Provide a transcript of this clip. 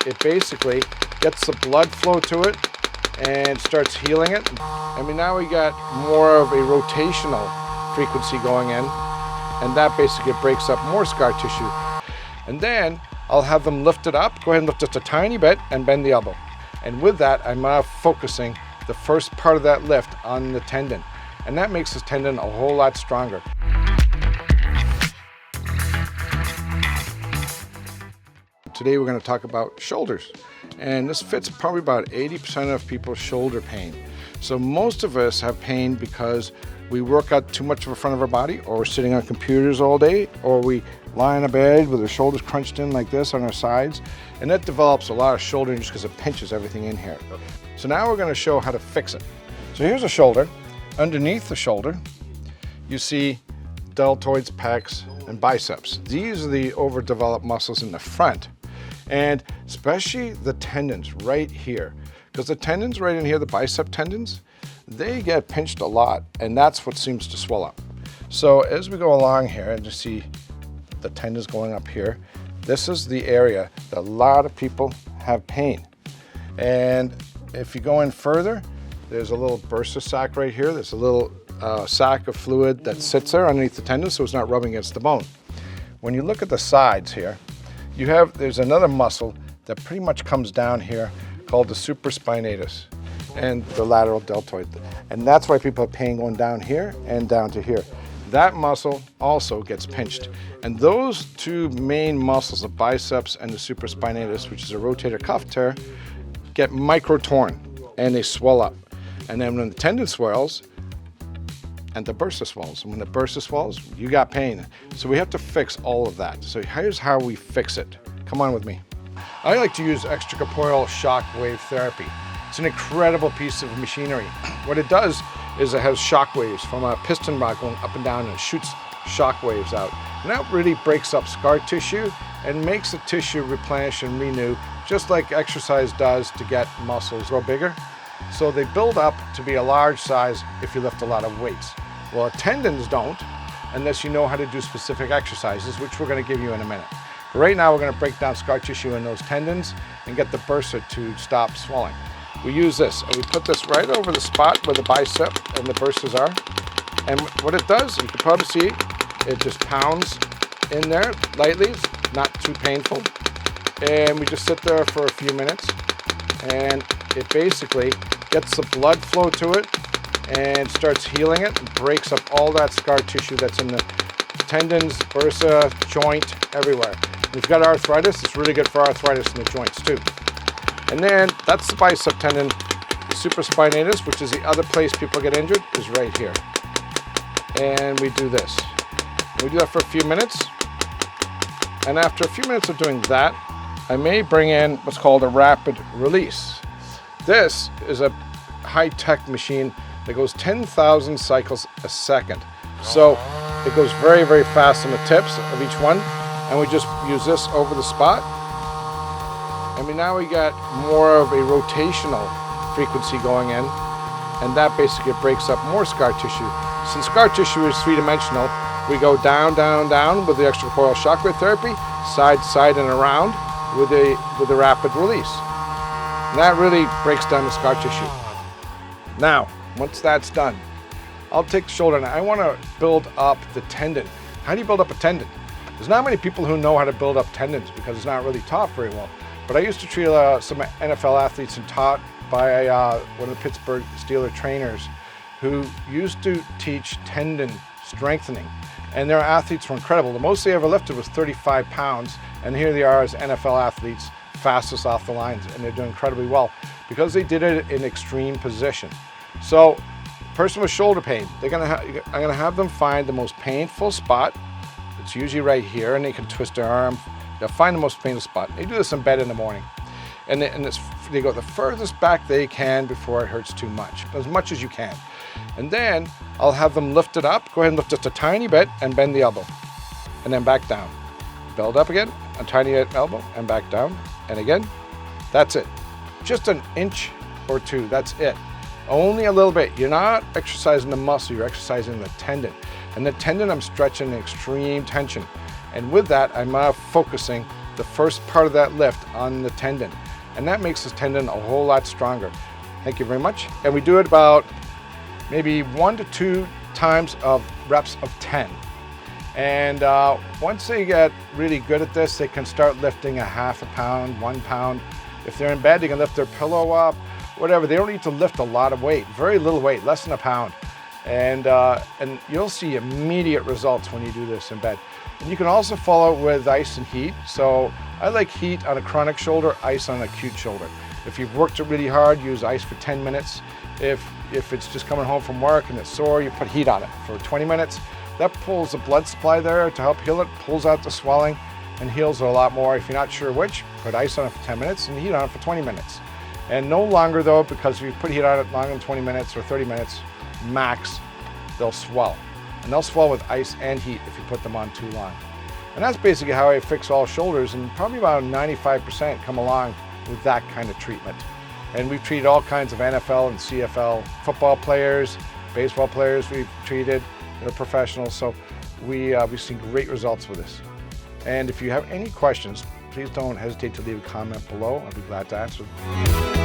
it basically gets the blood flow to it and starts healing it. I mean, now we got more of a rotational frequency going in, and that basically breaks up more scar tissue. And then I'll have them lift it up, go ahead and lift just a tiny bit and bend the elbow. And with that, I'm now focusing the first part of that lift on the tendon. And that makes this tendon a whole lot stronger. Today we're going to talk about shoulders. And this fits probably about 80% of people's shoulder pain. So most of us have pain because we work out too much of the front of our body, or we're sitting on computers all day, or we lie on a bed with our shoulders crunched in like this on our sides. And that develops a lot of shoulder just because it pinches everything in here. So now we're going to show how to fix it. So here's a shoulder. Underneath the shoulder, you see deltoids, pecs, and biceps. These are the overdeveloped muscles in the front. And especially the tendons right here, because the tendons right in here, the bicep tendons, they get pinched a lot, and that's what seems to swell up. So as we go along here, and you see the tendons going up here, this is the area that a lot of people have pain. And if you go in further, there's a little bursa sac right here. There's a little sac of fluid that sits there underneath the tendon, so it's not rubbing against the bone. When you look at the sides here, there's another muscle that pretty much comes down here called the supraspinatus and the lateral deltoid. And that's why people have pain going down here and down to here. That muscle also gets pinched. And those two main muscles, the biceps and the supraspinatus, which is a rotator cuff tear, get micro-torn and they swell up. And then when the tendon swells, and the bursa swells. And when the bursa swells, you got pain. So we have to fix all of that. So here's how we fix it. Come on with me. I like to use extracorporeal shockwave therapy. It's an incredible piece of machinery. What it does is it has shock waves from a piston rod going up and down, and it shoots shock waves out. And that really breaks up scar tissue and makes the tissue replenish and renew, just like exercise does to get muscles grow bigger. So they build up to be a large size if you lift a lot of weights. Well, tendons don't, unless you know how to do specific exercises, which we're going to give you in a minute. But right now, we're going to break down scar tissue in those tendons and get the bursa to stop swelling. We use this, and we put this right over the spot where the bicep and the bursas are. And what it does, you can probably see, it just pounds in there lightly. It's not too painful. And we just sit there for a few minutes, and it basically gets the blood flow to it and starts healing it and breaks up all that scar tissue that's in the tendons, bursa, joint, everywhere. If you've got arthritis, it's really good for arthritis in the joints too. And then that's the bicep tendon. The supraspinatus, which is the other place people get injured, is right here. And we do this. We do that for a few minutes. And after a few minutes of doing that, I may bring in what's called a rapid release. This is a high-tech machine that goes 10,000 cycles a second. So it goes very, very fast on the tips of each one. And we just use this over the spot. I mean, now we got more of a rotational frequency going in, and that basically breaks up more scar tissue. Since scar tissue is three-dimensional, we go down, down, down with the extracorporeal shockwave therapy, side, side, and around with the rapid release. And that really breaks down the scar tissue. Now, once that's done, I'll take the shoulder and I want to build up the tendon. How do you build up a tendon? There's not many people who know how to build up tendons because it's not really taught very well. But I used to treat some NFL athletes and taught by one of the Pittsburgh Steelers trainers who used to teach tendon strengthening. And their athletes were incredible. The most they ever lifted was 35 pounds. And here they are as NFL athletes, fastest off the lines, and they're doing incredibly well because they did it in extreme position. So, person with shoulder pain, I'm gonna have them find the most painful spot. It's usually right here, and they can twist their arm. They'll find the most painful spot. They do this in bed in the morning, and they go the furthest back they can before it hurts too much as you can. And then I'll have them lift it up. Go ahead and lift just a tiny bit and bend the elbow, and then back down. Build up again, a tiny elbow, and back down, and again. That's it. Just an inch or two. That's it. Only a little bit. You're not exercising the muscle, you're exercising the tendon. And the tendon, I'm stretching extreme tension. And with that, I'm focusing the first part of that lift on the tendon. And that makes this tendon a whole lot stronger. Thank you very much. And we do it about maybe 1 to 2 times of reps of 10. And once they get really good at this, they can start lifting a half a pound, 1 pound. If they're in bed, they can lift their pillow up, whatever. They don't need to lift a lot of weight, very little weight, less than a pound. And you'll see immediate results when you do this in bed. And you can also follow it with ice and heat. So I like heat on a chronic shoulder, ice on an acute shoulder. If you've worked it really hard, use ice for 10 minutes. If it's just coming home from work and it's sore, you put heat on it for 20 minutes. That pulls the blood supply there to help heal it, pulls out the swelling, and heals it a lot more. If you're not sure which, put ice on it for 10 minutes and heat on it for 20 minutes. And no longer though, because if you put heat on it longer than 20 minutes or 30 minutes, max, they'll swell. And they'll swell with ice and heat if you put them on too long. And that's basically how I fix all shoulders, and probably about 95% come along with that kind of treatment. And we've treated all kinds of NFL and CFL football players, baseball players we've treated that are professionals. So we've seen great results with this. And if you have any questions, please don't hesitate to leave a comment below. I'll be glad to answer them.